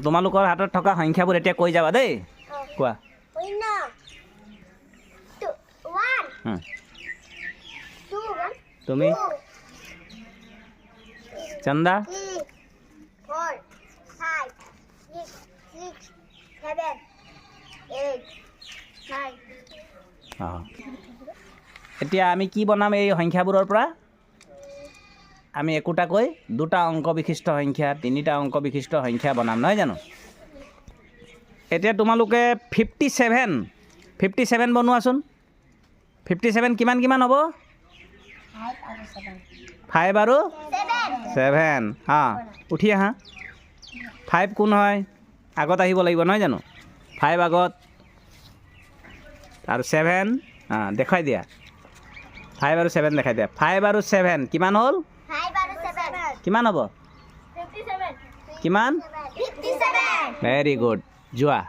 তোমালোকৰ হাতত থকা সংখ্যাবোৰ এতিয়া কৈ যাবা দেই কোৱা তুমি চন্দা এতিয়া আমি কি বনাম এই সংখ্যাবোৰৰ পৰা আমি একোটাকৈ দুটা অংক বিশিষ্ট সংখ্যা তিনিটা অংক বিশিষ্ট সংখ্যা বনাম নহয় জানো এতিয়া তোমালোকে 57 বনোৱাচোন 57 কিমান কিমান হ'ব 5 আৰু 7 উঠি আহা 5 কোন হয় আগত আহিব লাগিব নহয় জানো 5 আগত আৰু 7 দেখাই দিয়া 5 আৰু 7 দেখাই দিয়া 5 আৰু 7 কিমান হ'ল কিমান হ'ব 57 কিমান 57 ভেৰি গুড যোৱা